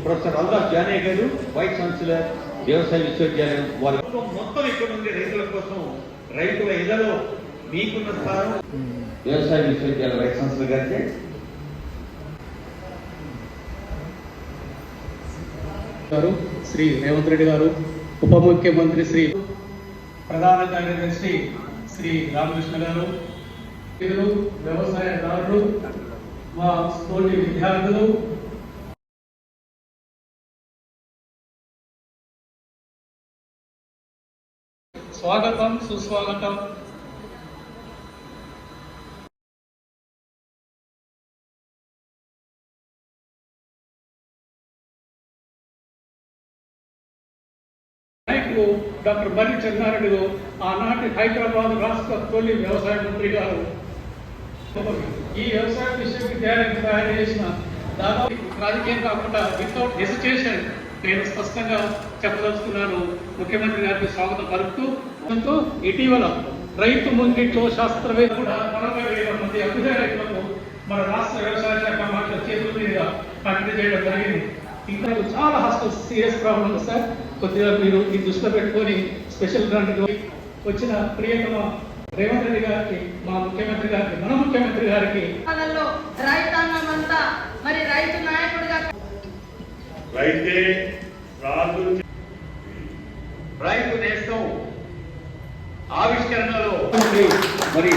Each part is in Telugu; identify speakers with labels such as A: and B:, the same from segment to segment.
A: ప్రొఫెసర్ అల్రాజ్ జానయ్య గారు వైస్ ఛాన్సలర్ వ్యవసాయ విశ్వవిద్యాలయం వారి మొత్తం ఇక్కడ ఉంది రైతుల కోసం రైతుల ఇళ్లలో మీకున్న స్థానం వ్యవసాయ విశ్వవిద్యాలయం వైస్ ఛాన్సలర్ గారికి
B: గారు శ్రీ రేవంత్ రెడ్డి గారు, ఉప ముఖ్యమంత్రి శ్రీ ప్రధాన కార్యదర్శి శ్రీ రామకృష్ణ గారు, వ్యవసాయదారులు, మా తోటి విద్యార్థులు, స్వాగతం సుస్వాగతం. డాక్టర్ మర్రి చెన్నారెడ్డి ఆనాటి హైదరాబాద్ రాష్ట్ర తొలి వ్యవసాయ మంత్రి గారు ఈ వ్యవసాయ విశ్వవిద్యాలయం తయారు చేసిన దాదాపు రాజకీయం కాకుండా వితౌట్ హెసిటేషన్ నేను స్పష్టంగా చెప్పదలుచుకున్నాను. ముఖ్యమంత్రి గారికి స్వాగతం పలుకుతూ ఇటీవల రైతు ముంగిట్లో శాస్త్రవేత్త కూడా 40,000 మంది అభ్యుదయ రైతులకు మన రాష్ట్ర వ్యవసాయ శాఖ మాటల చేతుల మీద పంపిణీ చేయడం జరిగింది. ఇంకా చాలా హాస్టల్స్ సీరియస్ ప్రాబ్లం ఉంది సార్. కొద్దిగా మీరు ఈ దృష్టిలో పెట్టుకొని స్పెషల్ గ్రాంట్ వచ్చిన ప్రియతమ రేవంత్ రెడ్డి గారికి, మా ముఖ్యమంత్రి గారికి, మన ముఖ్యమంత్రి గారికి
C: రైతాంగం అంతా మరి రైతు నాయకుడిగా
A: రైతు నేస్తం ఆవిష్కరణలో మరి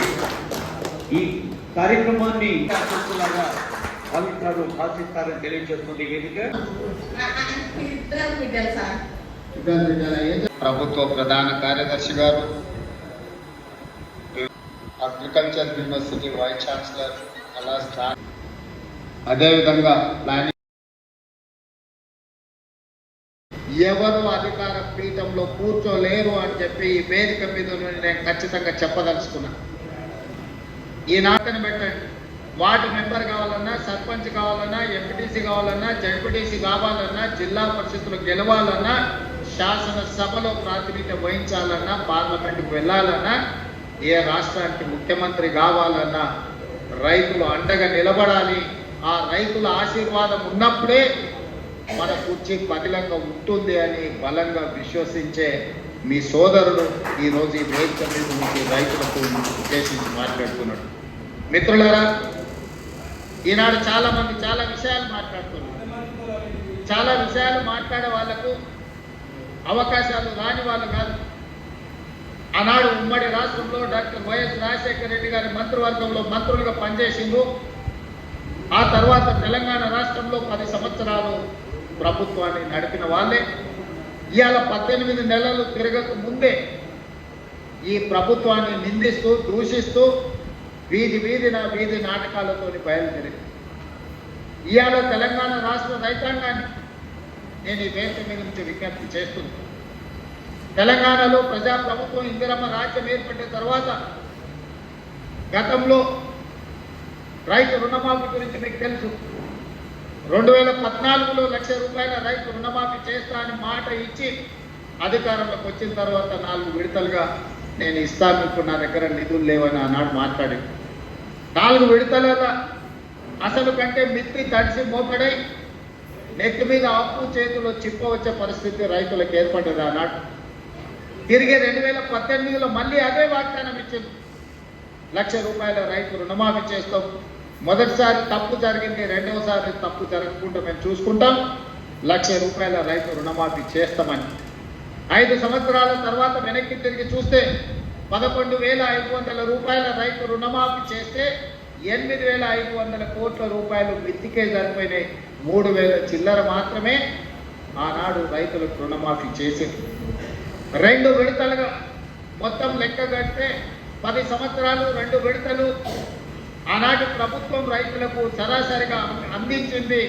A: ఈ కార్యక్రమాన్ని భావిస్తారు, ఆశిస్తారని తెలియజేస్తుంది వేదిక.
D: ప్రభుత్వ ప్రధాన కార్యదర్శి గారు, అగ్రికల్చర్ యూనివర్సిటీ వైస్ ఛాన్సలర్ కళాస్థాన్, అదేవిధంగా ప్లానింగ్ ఎవరు అధికార పీఠంలో కూర్చోలేరు అని చెప్పి ఈ వేదిక మీద నేను ఖచ్చితంగా చెప్పదలుచుకున్నా. ఈ నాటని పెట్టండి. వార్డు మెంబర్ కావాలన్నా, సర్పంచ్ కావాలన్నా, ఎంపీటీసీ కావాలన్నా, జడ్పీటీసీ కావాలన్నా, జిల్లా పరిషత్తులు గెలవాలన్నా, శాసనసభలో ప్రాతినిధ్యం వహించాలన్నా, పార్లమెంటుకు వెళ్ళాలన్నా, ఏ రాష్ట్రానికి ముఖ్యమంత్రి కావాలన్నా రైతులు అండగా నిలబడాలి. ఆ రైతుల ఆశీర్వాదం ఉన్నప్పుడే మన కుర్చీ పదిలంగా ఉంటుంది అని బలంగా విశ్వసించే మీ సోదరుడు ఈరోజు ఈ వేదిక మీద నుంచి రైతులకు ఉద్దేశించి మాట్లాడుతున్నాడు. మిత్రులారా, ఈనాడు చాలా మంది చాలా విషయాలు మాట్లాడుతున్నారు. చాలా విషయాలు మాట్లాడే వాళ్లకు అవకాశాలు రాని వాళ్ళు కాదు. ఆనాడు ఉమ్మడి రాష్ట్రంలో డాక్టర్ వైఎస్ రాజశేఖర రెడ్డి గారి మంత్రివర్గంలో మంత్రులుగా పనిచేసిండు. ఆ తర్వాత తెలంగాణ రాష్ట్రంలో 10 సంవత్సరాలు ప్రభుత్వాన్ని నడిపిన వాళ్ళే ఇవాళ 18 నెలలు తిరగక ముందే ఈ ప్రభుత్వాన్ని నిందిస్తూ దూషిస్తూ వీధి నాటకాలతో బయలుదేరింది. ఇవాళ తెలంగాణ రాష్ట్ర రైతాంగాన్ని నేను ఈ వేదిక మీద నుంచి విజ్ఞప్తి చేస్తున్నాను. తెలంగాణలో ప్రజాప్రభుత్వం ఇందిరమ్మ రాజ్యం ఏర్పడిన తర్వాత గతంలో రైతు రుణమాఫీ గురించి మీకు తెలుసు. 2014లో 1,00,000 రూపాయల రైతు రుణమాఫీ చేస్తా అని మాట ఇచ్చి అధికారంలోకి వచ్చిన తర్వాత 4 విడతలుగా నేను ఇస్తాను, ఇప్పుడు నా దగ్గర నిధులు లేవని ఆనాడు మాట్లాడి 4 విడతలుగా అసలు కంటే మిత్తి తడిసి మోపడై నెత్తి మీద అప్పు చేతిలో చిప్ప వచ్చే పరిస్థితి రైతులకు ఏర్పడ్డది. ఆనాడు తిరిగి 2018లో మళ్ళీ అదే వాగ్దానం ఇచ్చింది. 1,00,000 రూపాయల రైతు రుణమాఫీ చేస్తాం. మొదటిసారి తప్పు జరిగింది, రెండవసారి తప్పు జరగకుండా మేము చూసుకుంటాం, 1,00,000 రూపాయల రైతు రుణమాఫీ చేస్తామని. 5 సంవత్సరాల తర్వాత వెనక్కి తిరిగి చూస్తే 11,500 రూపాయల రైతు రుణమాఫీ చేస్తే 8,500 కోట్ల రూపాయలు మిత్తికే సరిపోయినాయి. 3,000 చిల్లర మాత్రమే ఆనాడు రైతులకు రుణమాఫీ చేసింది. 2 విడతలుగా మొత్తం లెక్క కడితే 10 సంవత్సరాలు 2 విడతలు ఆనాటి ప్రభుత్వం రైతులకు సరాసరిగా అందించింది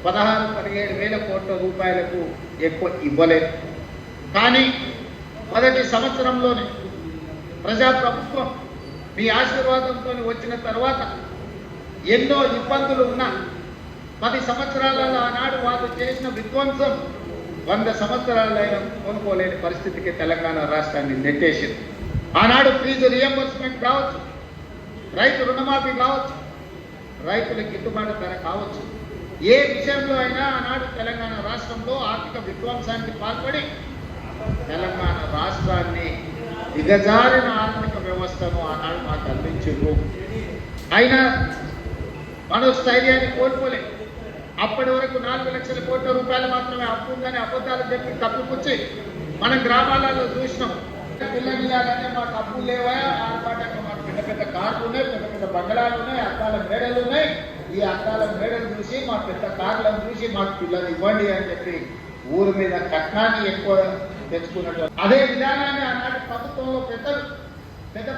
D: 16,000-17,000 కోట్ల రూపాయలకు ఎక్కువ ఇవ్వలేదు. కానీ మొదటి సంవత్సరంలోనే ప్రజాప్రభుత్వం మీ ఆశీర్వాదంతో వచ్చిన తర్వాత ఎన్నో ఇబ్బందులు ఉన్నా 10 సంవత్సరాలలో ఆనాడు వాళ్ళు చేసిన విధ్వంసం 100 సంవత్సరాలైనా కోలుకోలేని పరిస్థితికి తెలంగాణ రాష్ట్రాన్ని నెట్టేసింది. ఆనాడు ఫీజు రియంబర్స్మెంట్ కావచ్చు, రైతు రుణమాఫీ కావచ్చు, రైతుల గిట్టుబాటు ధర కావచ్చు, ఏ విషయంలో అయినా ఆనాడు తెలంగాణ రాష్ట్రంలో ఆర్థిక విధ్వంసానికి పాల్పడి తెలంగాణ రాష్ట్రాన్ని దిగజారిన ఆర్థిక వ్యవస్థను ఆనాడు మాకు అందించారు. అయినా మనోస్థైర్యాన్ని కోల్పోలే. అప్పటి వరకు 4 లక్షల కోట్ల రూపాయలు మాత్రమే అప్పు ఉందని అబద్ధాలు చెప్పి కప్పిపుచ్చి మనం గ్రామాలలో చూసినాం. పిల్లగిలాలనే మాకు అప్పులు లేవా, ఆర్పాటంగా మాకు పెద్ద పెద్ద కార్లు ఉన్నాయి, పెద్ద పెద్ద బంగళాలు ఉన్నాయి, అద్దాల మేడలు ఉన్నాయి. ఈ అద్దాల మేడలు చూసి మా పెద్ద కార్లను చూసి మాకు పిల్లలు ఇవ్వండి అని చెప్పి ఊరు మీద కట్నాన్ని ఎక్కువ తెచ్చుకున్నట్టు అదే విధానాన్ని ఆనాటి ప్రభుత్వంలో పెద్ద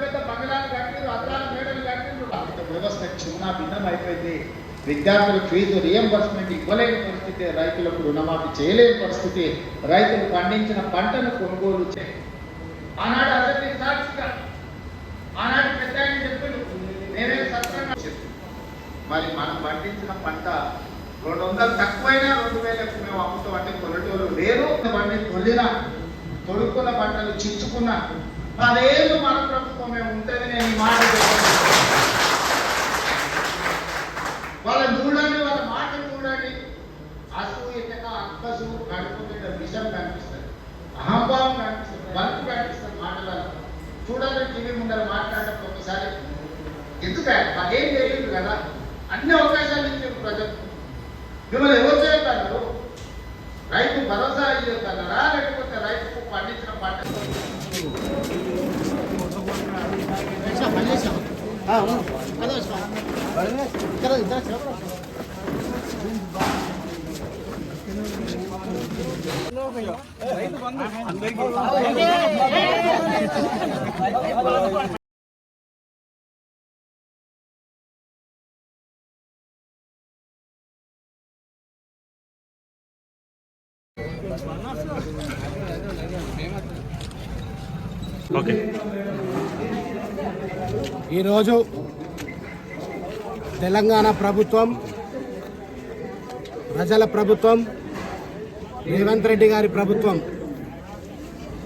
D: పెద్ద బంగళాలు కట్టిరు, అద్దాల మేడలు కట్టిరు. ఆర్థిక వ్యవస్థ చిన్న భిన్నం అయిపోయింది. విద్యార్థులకు ఫీజు రియంబర్స్మెంట్ ఇవ్వలేని పరిస్థితి, రైతులకు రుణమాఫీ చేయలేని పరిస్థితి, రైతులు పండించిన పంటను కొనుగోలు ఆనాడు అసెంబ్లీ సాక్షిగా ఆనాడు పెద్ద ఆయన చెప్పాడు, నేనే సత్రంగా మరి మనం పండించిన పంట 200 తక్కువైనా 2000కు మేము అమ్ముతాం అంటే కొనేటోళ్ళు లేరు. వాటిని తొడుక్కున్న పంటలు చిచ్చుకున్న 10 ఏళ్ళు మన ప్రభుత్వమే ఉంటుంది. నేను ఈ మాట వాళ్ళని చూడండి, వాళ్ళ మాటలు చూడండి. అసూయత అక్కసు కడుపుతున్న విషయం కనిపిస్తుంది, అహంభావం కనిపిస్తుంది, బలుపు కనిపిస్తుంది మాటలలో. చూడాలి టీవీ ముందర మాట్లాడటం ఒకసారి ఎందుకు మాకేం తెలియదు కదా, అన్ని అవకాశాలు ఇచ్చారు ప్రజలు. మిమ్మల్ని ఎవరు చేస్తున్నారు? రైతు భరోసా ఇవ్వగలరా, లేకపోతే రైతుకు పండించిన పంట
E: ఈరోజు తెలంగాణ ప్రభుత్వం, ప్రజల ప్రభుత్వం, రేవంత్ రెడ్డి గారి ప్రభుత్వం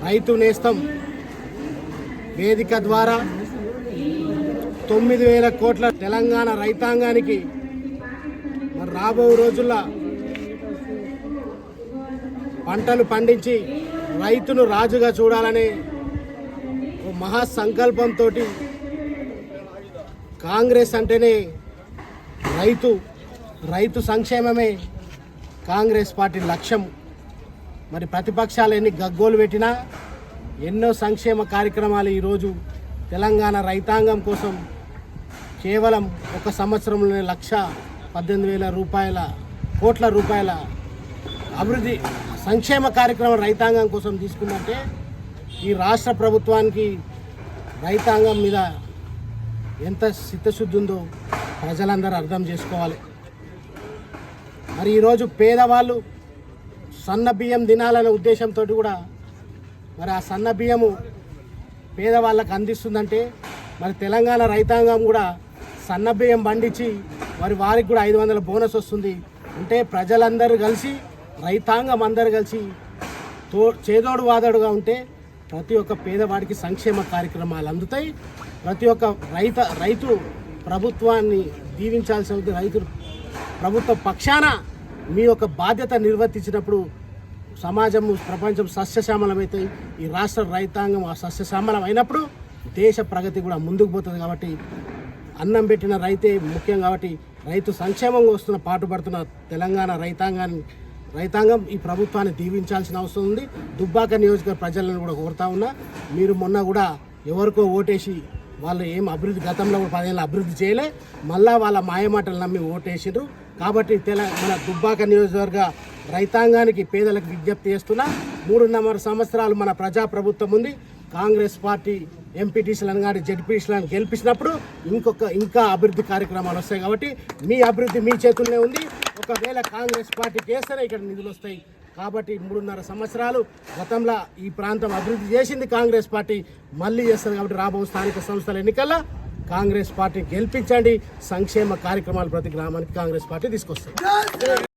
E: రైతు నేస్తం వేదిక ద్వారా 9,000 కోట్ల తెలంగాణ రైతాంగానికి మరి రాబో రోజుల్లో పంటలు పండించి రైతును రాజుగా చూడాలనే ఓ మహాసంకల్పంతో కాంగ్రెస్ అంటేనే రైతు సంక్షేమమే కాంగ్రెస్ పార్టీ లక్ష్యం. మరి ప్రతిపక్షాలు ఎన్ని గగ్గోలు పెట్టినా ఎన్నో సంక్షేమ కార్యక్రమాలు ఈరోజు తెలంగాణ రైతాంగం కోసం కేవలం 1 సంవత్సరంలోనే 1,18,000 కోట్ల రూపాయల అభివృద్ధి సంక్షేమ కార్యక్రమం రైతాంగం కోసం తీసుకుందంటే ఈ రాష్ట్ర ప్రభుత్వానికి రైతాంగం మీద ఎంత చిత్తశుద్ధి ఉందో ప్రజలందరూ అర్థం చేసుకోవాలి. మరి ఈరోజు పేదవాళ్ళు సన్న బియ్యం తినాలనే ఉద్దేశంతో కూడా మరి ఆ సన్న బియ్యము పేదవాళ్ళకు అందిస్తుందంటే మరి తెలంగాణ రైతాంగం కూడా సన్న బియ్యం పండించి మరి వారికి కూడా 500 బోనస్ వస్తుంది. అంటే ప్రజలందరూ కలిసి రైతాంగం అందరూ కలిసి చేదోడు వాదోడుగా ఉంటే ప్రతి ఒక్క పేదవాడికి సంక్షేమ కార్యక్రమాలు అందుతాయి. ప్రతి ఒక్క రైతు ప్రభుత్వాన్ని దీవించాల్సిన రైతులు ప్రభుత్వ పక్షాన మీ యొక్క బాధ్యత నిర్వర్తించినప్పుడు సమాజం ప్రపంచం సస్యశ్యామలమవుతాయి. ఈ రాష్ట్ర రైతాంగం ఆ సస్యశ్యామలం అయినప్పుడు దేశ ప్రగతి కూడా ముందుకు పోతుంది. కాబట్టి అన్నం పెట్టిన రైతే ముఖ్యం. కాబట్టి రైతు సంక్షేమంగా వస్తున్న పాటుపడుతున్న తెలంగాణ రైతాంగం ఈ ప్రభుత్వాన్ని దీవించాల్సిన అవసరం ఉంది. దుబ్బాక నియోజకవర్గ ప్రజలను కూడా కోరుతా ఉన్నా, మీరు మొన్న కూడా ఎవరికో ఓటేసి వాళ్ళు ఏం అభివృద్ధి గతంలో కూడా 10 ఏళ్ళ అభివృద్ధి చేయలే, మళ్ళా వాళ్ళ మాయమాటలు నమ్మి ఓటేసిండ్రు. కాబట్టి మన దుబ్బాక నియోజకవర్గ రైతాంగానికి పేదలకు విజ్ఞప్తి చేస్తున్నా, 3.5 సంవత్సరాలు మన ప్రజాప్రభుత్వం ఉంది. కాంగ్రెస్ పార్టీ ఎంపీటీసీలను కానీ జెడ్పీటీసీలను గెలిపించినప్పుడు ఇంకా అభివృద్ధి కార్యక్రమాలు వస్తాయి. కాబట్టి మీ అభివృద్ధి మీ చేతుల్లోనే ఉంది. ఒకవేళ కాంగ్రెస్ పార్టీ చేస్తేనే ఇక్కడ నిధులు వస్తాయి. కాబట్టి 3.5 సంవత్సరాలు గతంలో ఈ ప్రాంతం అభివృద్ధి చేసింది కాంగ్రెస్ పార్టీ, మళ్ళీ చేస్తుంది. కాబట్టి రాబోయే స్థానిక సంస్థల ఎన్నికల్లో కాంగ్రెస్ పార్టీ గెలిపించండి. సంక్షేమ కార్యక్రమాలు ప్రతి గ్రామానికి కాంగ్రెస్ పార్టీ తీసుకొస్తుంది.